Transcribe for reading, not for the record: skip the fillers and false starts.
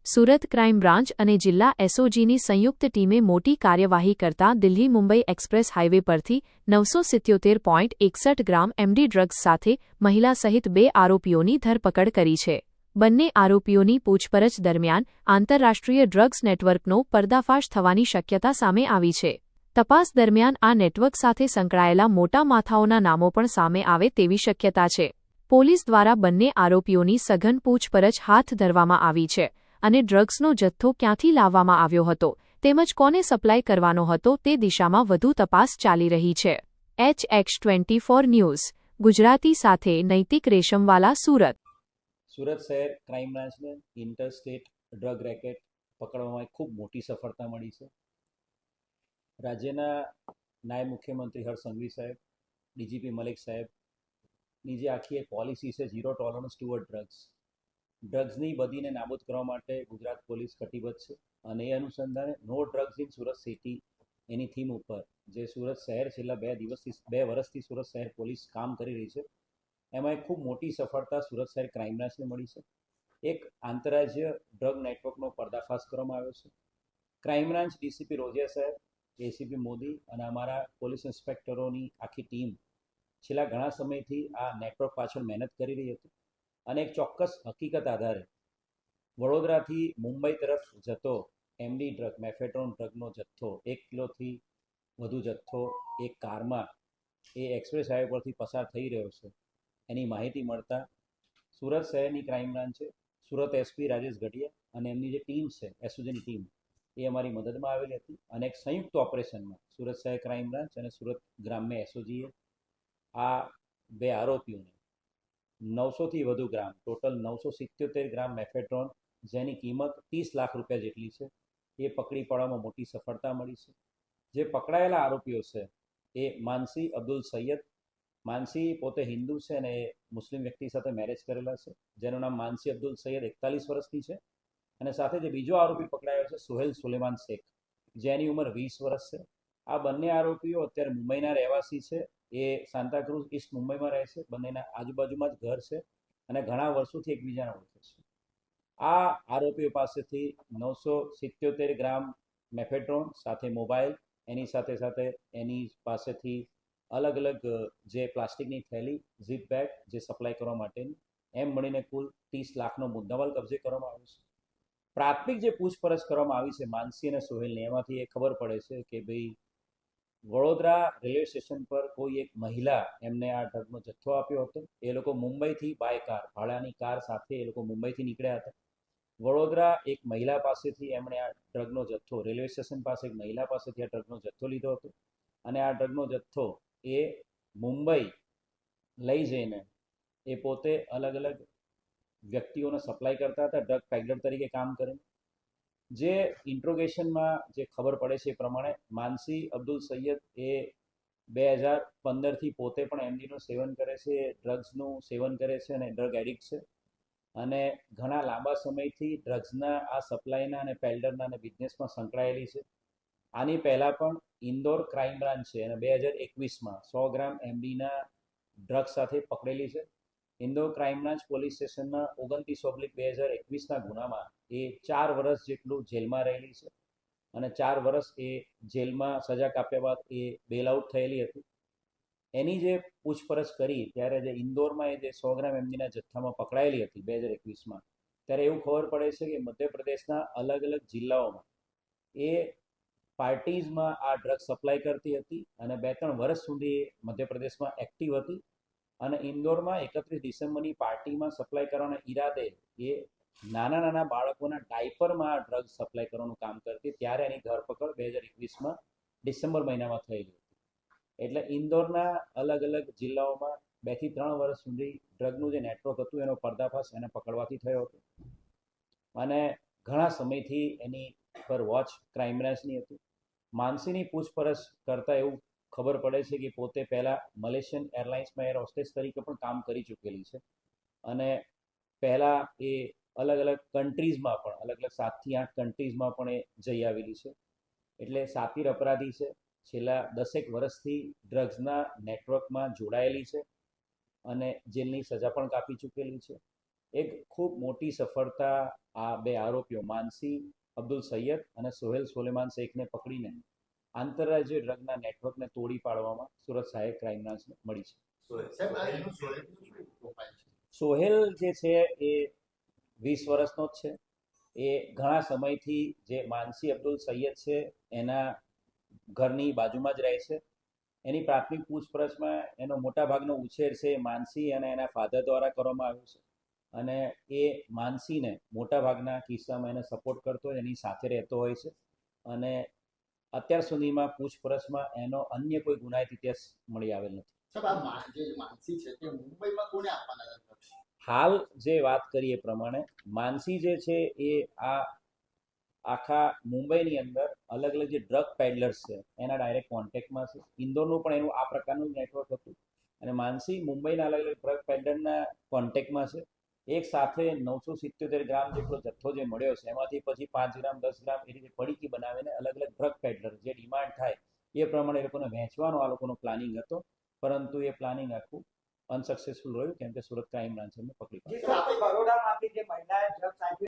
Surat crime branch અને જિલ્લા એસઓજીની સંયુક્ત ટીમે મોટી કાર્યવાહી કરતા દિલ્હી મુંબઈ એક્સપ્રેસ હાઇવે પરથી 977.61 ગ્રામ એમડી ડ્રગ્સ સાથે મહિલા સહિત 2 આરોપીઓની ધરપકડ કરી છે. બંને આરોપીઓની પૂછપરછ દરમિયાન આંતરરાષ્ટ્રીય ડ્રગ્સ નેટવર્કનો પર્દાફાશ થવાની શક્યતા સામે આવી છે. તપાસ દરમિયાન આ નેટવર્ક સાથે સંકળાયેલા મોટા માથાઓના નામો પણ સામે આવે તેવી શક્યતા છે. પોલીસ દ્વારા બંને આરોપીઓની સઘન પૂછપરછ હાથ ધરવામાં આવી છે અને ડ્રગ્સનો જથ્થો ક્યાંથી લાવવામાં આવ્યો હતો તેમજ કોને સપ્લાય કરવાનો હતો તે દિશામાં વધુ તપાસ ચાલી રહી છે. HX24 ન્યૂઝ ગુજરાતી સાથે નૈતિક રેશમવાલા, સુરત. સુરત શહેર ક્રાઇમ બ્રાન્ચને ઇન્ટરસ્ટેટ ડ્રગ રેકેટ પકડવામાં ખૂબ મોટી સફળતા મળી છે. રાજ્યના નાયબ મુખ્યમંત્રી હર્ષ સંઘવી સાહેબ, ડીજીપી મલિક સાહેબની જે આખી એક પોલિસી છે ઝીરો ટોલરન્સ ટુવર્ડ ડ્રગ્સની બદીને નાબૂદ કરવા માટે ગુજરાત પોલીસ કટિબદ્ધ છે અને એ અનુસંધાને no drugs in Surat city એની થીમ ઉપર જે સુરત શહેર છેલ્લા 2 વર્ષથી સુરત શહેર પોલીસ કામ કરી રહી છે એમાં એક ખૂબ મોટી સફળતા સુરત શહેર ક્રાઇમ બ્રાન્ચને મળી છે. એક આંતરરાજ્ય ડ્રગ નેટવર્કનો પર્દાફાશ કરવામાં આવ્યો છે. ક્રાઇમ બ્રાન્ચ ડીસીપી રોજિયા સાહેબ, એસીપી મોદી અને અમારા પોલીસ ઇન્સ્પેક્ટરોની આખી ટીમ છેલ્લા ઘણા સમયથી આ નેટવર્ક પાછળ મહેનત કરી રહી હતી અને એક ચોક્કસ હકીકત આધારે વડોદરાથી મુંબઈ તરફ જતો એમડી ડ્રગ, મેફેડ્રોન ડ્રગનો જથ્થો 1 કિલોથી વધુ જથ્થો એક કારમાં એ એક્સપ્રેસ હાઈવે પરથી પસાર થઈ રહ્યો છે એની માહિતી મળતા સુરત શહેરની ક્રાઇમ બ્રાન્ચે સુરત એસપી રાજેશ ગઢિયા અને એમની જે ટીમ છે એસઓજીની ટીમ એ અમારી મદદમાં આવેલી હતી અને એક સંયુક્ત ઓપરેશનમાં સુરત શહેર ક્રાઇમ બ્રાન્ચ અને સુરત ગ્રામ્ય એસઓજીએ આ 2 આરોપીઓને 900થી વધુ ગ્રામ, ટોટલ 977 ગ્રામ મેફેડ્રોન જેની કિંમત 30 લાખ રૂપિયા જેટલી છે એ પકડી પાડવામાં મોટી સફળતા મળી છે. જે પકડાયેલા આરોપીઓ છે એ માનસી અબ્દુલ સૈયદ. માનસી પોતે હિન્દુ છે અને એ મુસ્લિમ વ્યક્તિ સાથે મેરેજ કરેલા છે જેનું નામ માનસી અબ્દુલ સૈયદ 41 વર્ષની છે અને સાથે જે બીજો આરોપી પકડાયો છે સોહેલ સુલેમાન શેખ જેની ઉંમર 20 વર્ષ છે. આ બંને આરોપીઓ અત્યારે મુંબઈના રહેવાસી છે. એ સાંતાક્રુઝ ઈસ્ટ મુંબઈમાં રહે છે. બંનેના આજુબાજુમાં જ ઘર છે અને ઘણા વર્ષોથી એકબીજાને ઓળખે છે. આ આરોપીઓ પાસેથી 977 ગ્રામ મેફેડ્રોન સાથે મોબાઈલ, એની સાથે સાથે એની પાસેથી અલગ અલગ જે પ્લાસ્ટિકની થેલી, ઝીપ બેગ જે સપ્લાય કરવા માટેની, એમ મળીને કુલ 30 લાખનો મુદ્દામાલ કબજે કરવામાં આવ્યો છે. પ્રાથમિક જે પૂછપરછ કરવામાં આવી છે માનસી અને સોહેલની, એમાંથી એ ખબર પડે છે કે ભાઈ વડોદરા રેલવે સ્ટેશન પર કોઈ એક મહિલા એમને આ ડ્રગનો જથ્થો આપ્યો હતો. એ લોકો મુંબઈથી બાય કાર, ભાડાની કાર સાથે એ લોકો મુંબઈથી નીકળ્યા હતા. વડોદરા એક મહિલા પાસેથી એમણે આ ડ્રગનો જથ્થો, રેલવે સ્ટેશન પાસે એક મહિલા પાસેથી આ ડ્રગનો જથ્થો લીધો હતો અને આ ડ્રગનો જથ્થો એ મુંબઈ લઈ જઈને એ પોતે અલગ અલગ વ્યક્તિઓને સપ્લાય કરતા હતા, ડ્રગ પેડલર તરીકે કામ કરે. જે ઇન્ટ્રોગેશનમાં જે ખબર પડે છે એ પ્રમાણે માનસી અબ્દુલ સૈયદ એ 2015થી પોતે પણ એમડીનું સેવન કરે છે, ડ્રગ્સનું સેવન કરે છે અને ડ્રગ એડિક્ટ છે અને ઘણા લાંબા સમયથી ડ્રગ્સના આ સપ્લાયના અને પેલ્ડરના અને બિઝનેસમાં સંકળાયેલી છે. આની પહેલાં પણ ઇન્દોર ક્રાઇમ બ્રાન્ચ છે અને 2021માં 100 ગ્રામ એમડીના ડ્રગ્સ સાથે પકડેલી છે. ઇન્દોર ક્રાઇમ બ્રાન્ચ પોલીસ સ્ટેશનના 29/2021ના ગુનામાં એ 4 વર્ષ જેટલું જેલમાં રહેલી છે અને 4 વર્ષ એ જેલમાં સજા કાપ્યા બાદ એ બેલ આઉટ થયેલી હતી. એની જે પૂછપરછ કરી ત્યારે જે ઇન્દોરમાં એ જે 100 ગ્રામ એમડીના જથ્થામાં પકડાયેલી હતી 2021માં, ત્યારે એવું ખબર પડે છે કે મધ્યપ્રદેશના અલગ અલગ જિલ્લાઓમાં એ પાર્ટીઝમાં આ ડ્રગ સપ્લાય કરતી હતી અને 2-3 વર્ષ સુધી મધ્યપ્રદેશમાં એક્ટિવ હતી અને ઇન્દોરમાં 31 ડિસેમ્બરની પાર્ટીમાં સપ્લાય કરવાના ઈરાદે એ નાના નાના બાળકોના ડાયપરમાં આ ડ્રગ સપ્લાય કરવાનું કામ કરતી. ત્યારે એની ધરપકડ 2021માં ડિસેમ્બર મહિનામાં થયેલી હતી. એટલે ઇન્દોરના અલગ અલગ જિલ્લાઓમાં 2 થી 3 વર્ષ સુધી ડ્રગનું જે નેટવર્ક હતું એનો પર્દાફાશ એને પકડવાથી થયો હતો અને ઘણા સમયથી એની પર વોચ ક્રાઇમ બ્રાન્ચની હતી. માનસીની પૂછપરછ કરતાં એવું ખબર પડે છે કે પોતે પહેલાં મલેશિયન એરલાઇન્સમાં એર હોસ્ટેસ તરીકે પણ કામ કરી ચૂકેલી છે અને પહેલાં એ અલગ અલગ કન્ટ્રીઝમાં પણ અલગ અલગ 7 થી 8 કન્ટ્રીઝમાં પણ એ જઈ આવેલી છે. એટલે સાતીર અપરાધી છે. છેલ્લા 10 વર્ષથી ડ્રગ્સના નેટવર્કમાં જોડાયેલી છે અને જેલની સજા પણ કાપી ચૂકેલી છે. એક ખૂબ મોટી સફળતા આ બે આરોપીઓ માનસી અબ્દુલ સૈયદ અને સોહેલ સોલેમાન શેખને પકડીને આંતરરાજ્ય ડ્રગના નેટવર્કને તોડી પાડવામાં સુરત સહાયક ક્રાઇમ બ્રાન્ચને મળી છે. સોહેલ જે છે એ 20 વર્ષનો જ છે. એ ઘણા સમયથી જે માનસી અબ્દુલ સૈયદ છે એના ઘરની બાજુમાં જ રહે છે. એની પ્રાથમિક પૂછપરછમાં એનો મોટાભાગનો ઉછેર છે માનસી અને એના ફાધર દ્વારા કરવામાં આવ્યો છે અને એ માનસીને મોટાભાગના કિસ્સામાં એને સપોર્ટ કરતો હોય, એની સાથે રહેતો હોય છે અને અત્યાર સુધીમાં પૂછપરછમાં એનો અન્ય કોઈ ગુનાહિત ઇતિહાસ મળી આવેલ નથી. હાલ જે વાત કરીએ પ્રમાણે માનસી જે છે એ આ આખા મુંબઈની અંદર અલગ અલગ જે ડ્રગ પેડલર્સ છે એના ડાયરેક્ટ કોન્ટેક્ટમાં છે. ઇન્દોરનું પણ એનું આ પ્રકારનું નેટવર્ક હતું અને માનસી મુંબઈના અલગ અલગ ડ્રગ પેડલરના કોન્ટેક્ટમાં છે. એક સાથે 977 ગ્રામ જેટલો જથ્થો જે મળ્યો છે એમાંથી પછી 5 ગ્રામ 10 ગ્રામ એ રીતે પડીકી બનાવીને અલગ અલગ ડ્રગ પેડલર જે ડિમાન્ડ થાય એ પ્રમાણે એ લોકોને વહેંચવાનો આ લોકોનો પ્લાનિંગ હતો, પરંતુ એ પ્લાનિંગ આખું અનસક્સેસફુલ રહ્યું કેમ કે સુરત ક્રાઇમ બ્રાન્ચ એમને પકડી પાડી.